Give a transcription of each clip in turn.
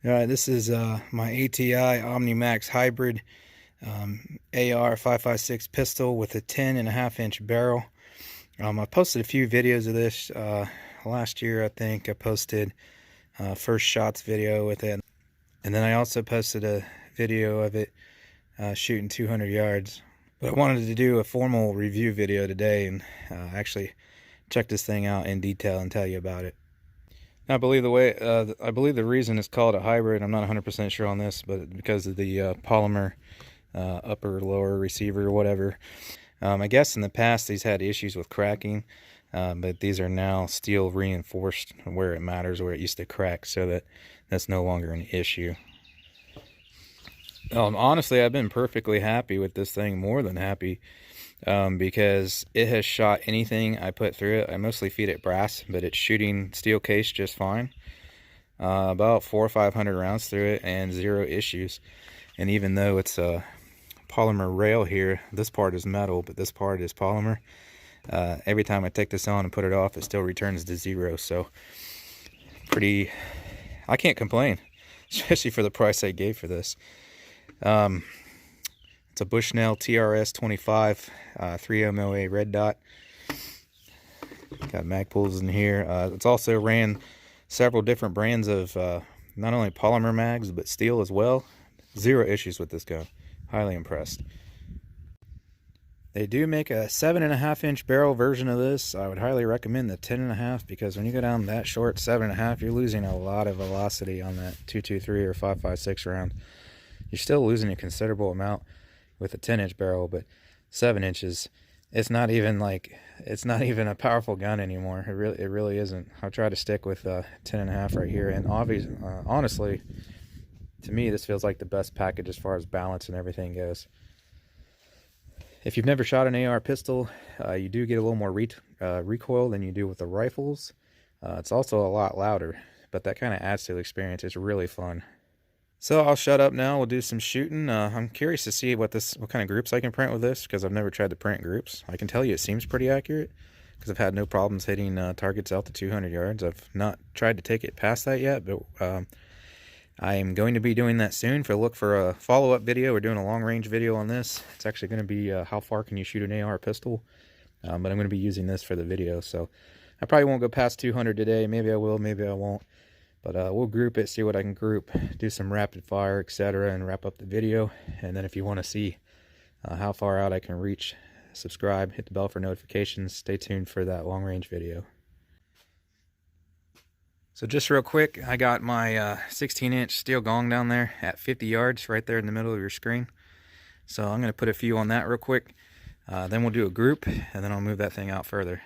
Alright, this is my ATI Omni Maxx hybrid AR-556 pistol with a 10.5-inch barrel. I posted a few videos of this last year. I think I posted first shots video with it, and then I also posted a video of it shooting 200 yards. But I wanted to do a formal review video today and actually check this thing out in detail and tell you about it. I believe the reason it's called a hybrid, I'm not 100% sure on this, but because of the polymer upper lower receiver or whatever. I guess in the past these had issues with cracking, but these are now steel reinforced where it matters, where it used to crack, so that's no longer an issue. Honestly, I've been perfectly happy with this thing, more than happy, because it has shot anything I put through it. I mostly feed it brass, but it's shooting steel case just fine. About 400 or 500 rounds through it and zero issues. And even though it's a polymer rail here, this part is metal, but this part is polymer. Every time I take this on and put it off, it still returns to zero. So I can't complain, especially for the price I gave for this. It's a Bushnell TRS 25 3 MOA red dot. Got mag pulls in here. It's also ran several different brands of not only polymer mags but steel as well. Zero issues with this gun. Highly impressed. They do make a 7.5-inch barrel version of this. I would highly recommend the 10.5, because when you go down that short 7.5, you're losing a lot of velocity on that 223 or 556 round. You're still losing a considerable amount with a 10-inch barrel, but 7 inches, it's not even a powerful gun anymore. It really isn't. I'll try to stick with 10.5 right here, and honestly, to me, this feels like the best package as far as balance and everything goes. If you've never shot an AR pistol, you do get a little more recoil than you do with the rifles. It's also a lot louder, but that kind of adds to the experience. It's really fun. So I'll shut up now. We'll do some shooting. I'm curious to see what kind of groups I can print with this, because I've never tried to print groups. I can tell you it seems pretty accurate, because I've had no problems hitting targets out to 200 yards. I've not tried to take it past that yet, but I am going to be doing that soon. Look for a follow-up video. We're doing a long-range video on this. It's actually going to be how far can you shoot an AR pistol, but I'm going to be using this for the video. So I probably won't go past 200 today. Maybe I will, maybe I won't. But we'll group it, see what I can group, do some rapid fire, etc., and wrap up the video. And then if you want to see how far out I can reach, subscribe, hit the bell for notifications. Stay tuned for that long-range video. So just real quick, I got my 16-inch steel gong down there at 50 yards, right there in the middle of your screen. So I'm going to put a few on that real quick. Then we'll do a group, and then I'll move that thing out further.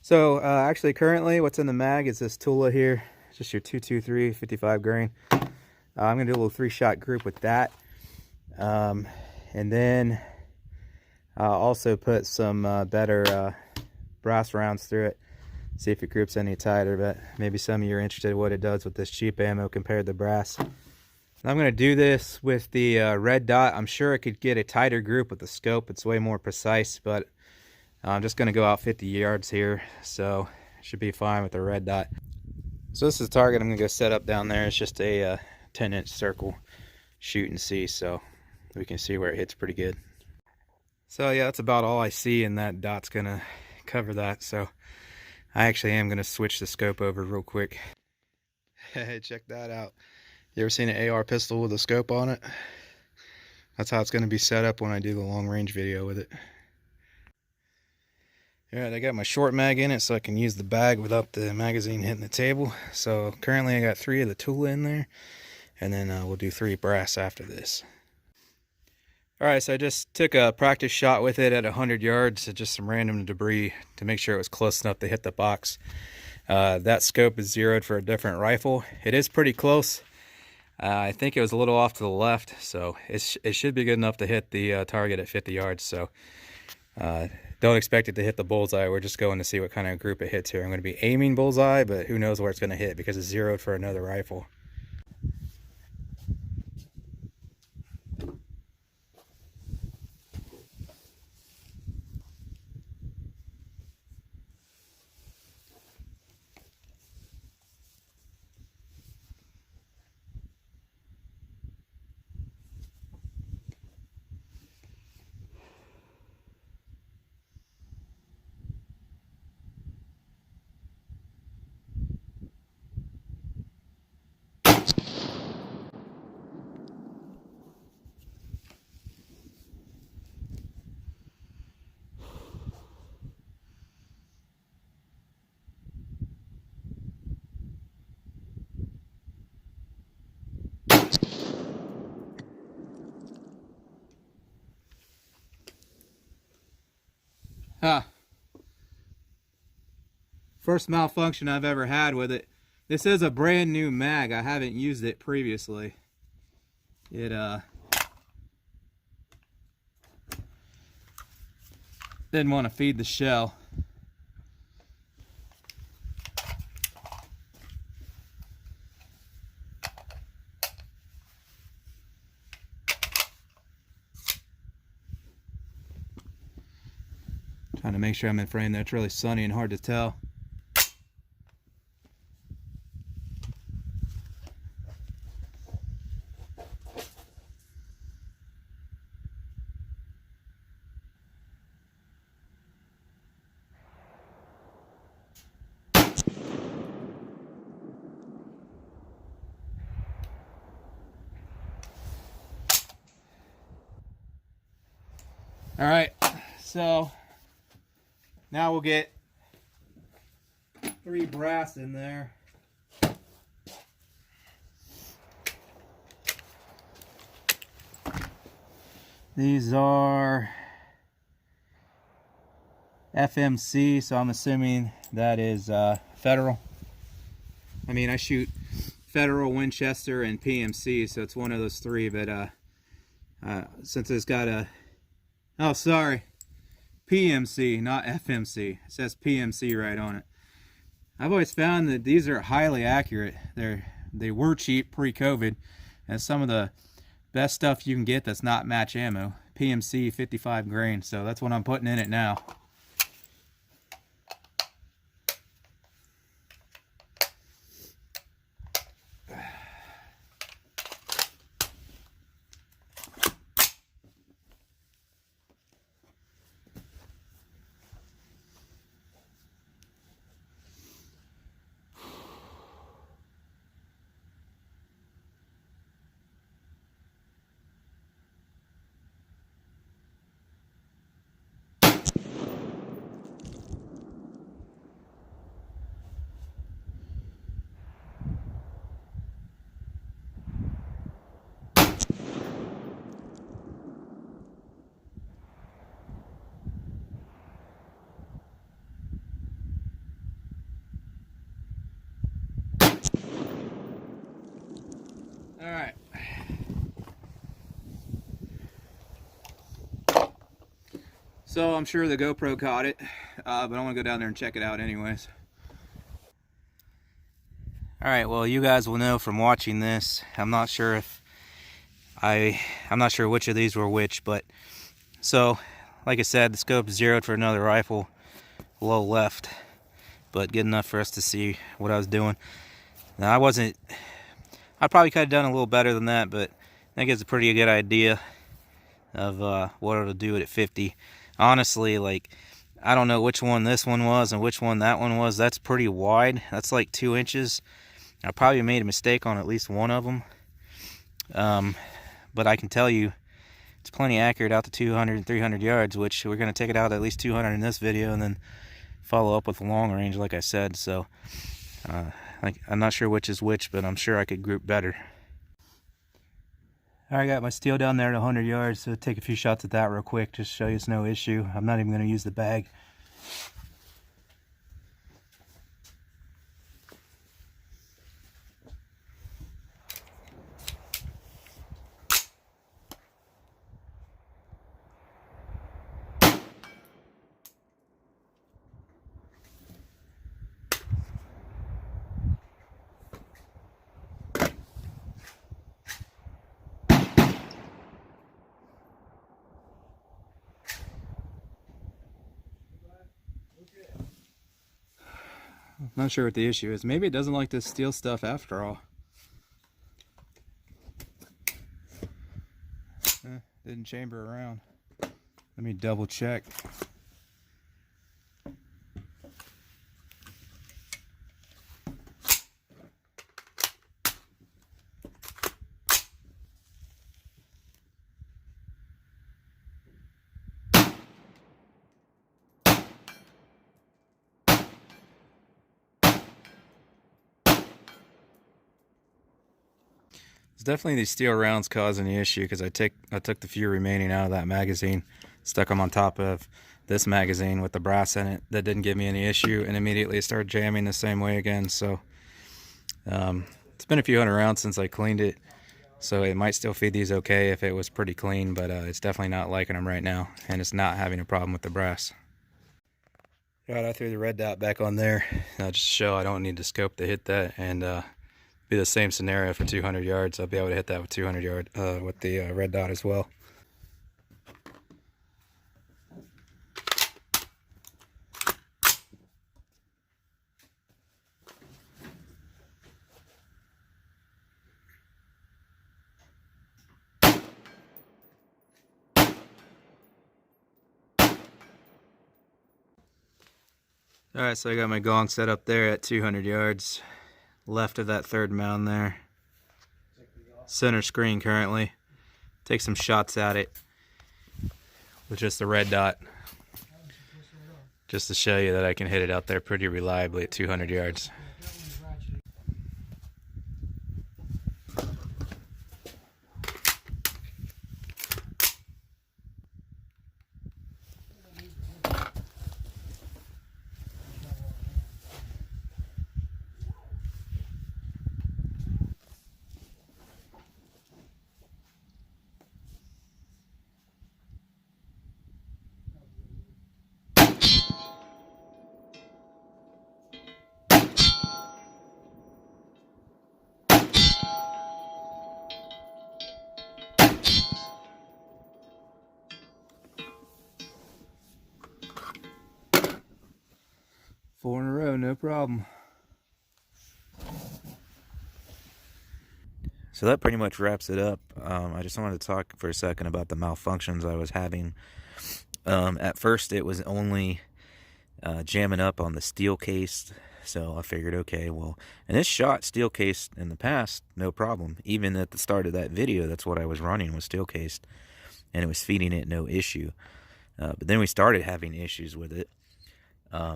So actually currently what's in the mag is this Tula here, just your 223 55 grain. I'm gonna do a little 3-shot group with that, and then I'll also put some better brass rounds through it, see if it groups any tighter. But maybe some of you are interested in what it does with this cheap ammo compared to brass. I'm gonna do this with the red dot. I'm sure it could get a tighter group with the scope. It's way more precise, but I'm just going to go out 50 yards here, so it should be fine with the red dot. So this is the target I'm going to go set up down there. It's just a 10-inch circle, shoot and see, so we can see where it hits pretty good. So yeah, that's about all I see, and that dot's going to cover that. So I actually am going to switch the scope over real quick. Hey, check that out. You ever seen an AR pistol with a scope on it? That's how it's going to be set up when I do the long range video with it. Alright, I got my short mag in it so I can use the bag without the magazine hitting the table. So currently I got 3 of the Tula in there, and then we'll do 3 brass after this. Alright, so I just took a practice shot with it at 100 yards, just some random debris to make sure it was close enough to hit the box. That scope is zeroed for a different rifle. It is pretty close. I think it was a little off to the left, so it should be good enough to hit the target at 50 yards. So don't expect it to hit the bullseye. We're just going to see what kind of group it hits here. I'm going to be aiming bullseye, but who knows where it's going to hit because it's zeroed for another rifle. Huh. First malfunction I've ever had with it. This is a brand new mag. I haven't used it previously. It didn't want to feed the shell. Trying to make sure I'm in frame there. It's really sunny and hard to tell. All right, so now we'll get 3 brass in there. These are FMC, so I'm assuming that is Federal. I mean, I shoot Federal, Winchester, and PMC, so it's one of those 3, but since it's got a... Oh, sorry. PMC, not FMC. It says PMC right on it. I've always found that these are highly accurate. They were cheap pre-COVID, and some of the best stuff you can get that's not match ammo. PMC 55 grain, so that's what I'm putting in it now. All right. So I'm sure the GoPro caught it, but I want to go down there and check it out anyways. All right, well, you guys will know from watching this. I'm not sure which of these were which, but so like I said, the scope is zeroed for another rifle, low left, but good enough for us to see what I was doing. Now I probably could have done a little better than that, but that gives a pretty good idea of what it'll do at 50. Honestly, like, I don't know which one this one was and which one that one was. That's pretty wide. That's like 2 inches. I probably made a mistake on at least one of them. But I can tell you it's plenty accurate out to 200 and 300 yards, which we're going to take it out at least 200 in this video and then follow up with a long range, like I said. So I'm not sure which is which, but I'm sure I could group better. I got my steel down there at 100 yards, so take a few shots at that real quick, just to show you it's no issue. I'm not even going to use the bag. Not sure what the issue is. Maybe it doesn't like this steel stuff after all. Didn't chamber around. Let me double check. It's definitely these steel rounds causing the issue, because I took the few remaining out of that magazine, stuck them on top of this magazine with the brass in it. That didn't give me any issue, and immediately it started jamming the same way again. So it's been a few hundred rounds since I cleaned it, so it might still feed these okay if it was pretty clean, but it's definitely not liking them right now, and it's not having a problem with the brass. Alright, I threw the red dot back on there just to show I don't need the scope to hit that, and be the same scenario for 200 yards. I'll be able to hit that with 200 yard with the red dot as well. Alright, so I got my gong set up there at 200 yards. Left of that third mound there. Center screen currently. Take some shots at it with just the red dot, just to show you that I can hit it out there pretty reliably at 200 yards. Four in a row, no problem. So that pretty much wraps it up. I just wanted to talk for a second about the malfunctions I was having. At first it was only jamming up on the steel case, so I figured, okay, well, and this shot steel case in the past, no problem. Even at the start of that video, that's what I was running, was steel cased, and it was feeding it no issue. But then we started having issues with it.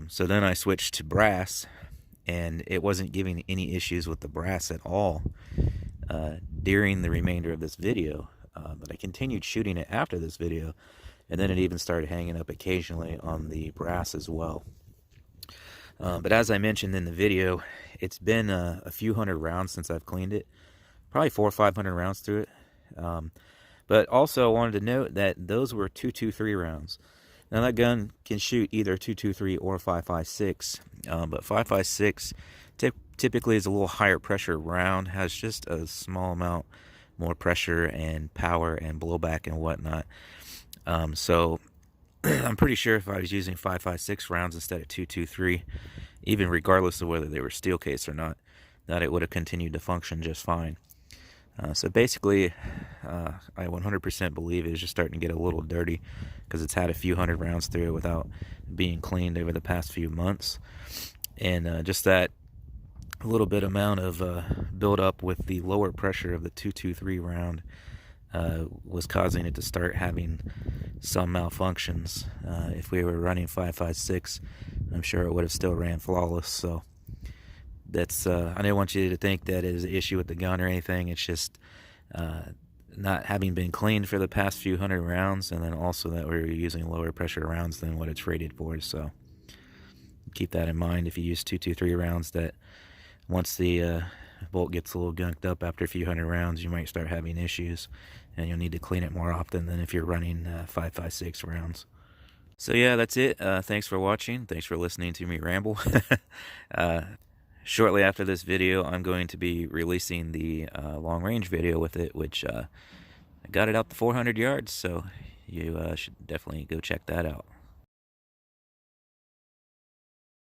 So then I switched to brass, and it wasn't giving any issues with the brass at all during the remainder of this video. But I continued shooting it after this video, and then it even started hanging up occasionally on the brass as well. But as I mentioned in the video, it's been a few hundred rounds since I've cleaned it, probably 400 or 500 rounds through it. But also I wanted to note that those were 223 rounds. Now that gun can shoot either 223 or 5.56, but 5.56 typically is a little higher pressure round, has just a small amount more pressure and power and blowback and whatnot. So I'm pretty sure if I was using 5.56 rounds instead of 223, even regardless of whether they were steel case or not, that it would have continued to function just fine. So basically, I 100% believe it is just starting to get a little dirty because it's had a few hundred rounds through it without being cleaned over the past few months. And just that little bit amount of build up with the lower pressure of the 223 round was causing it to start having some malfunctions. If we were running 5.56, I'm sure it would have still ran flawless. So that's I didn't want you to think that it is an issue with the gun or anything. It's just not having been cleaned for the past few hundred rounds, and then also that we're using lower pressure rounds than what it's rated for. So keep that in mind if you use 223 rounds, that once the bolt gets a little gunked up after a few hundred rounds, you might start having issues, and you'll need to clean it more often than if you're running 5.56 rounds. So yeah, that's it. Thanks for watching. Thanks for listening to me ramble. Shortly after this video, I'm going to be releasing the long range video with it, which I got it out to 400 yards, so you should definitely go check that out.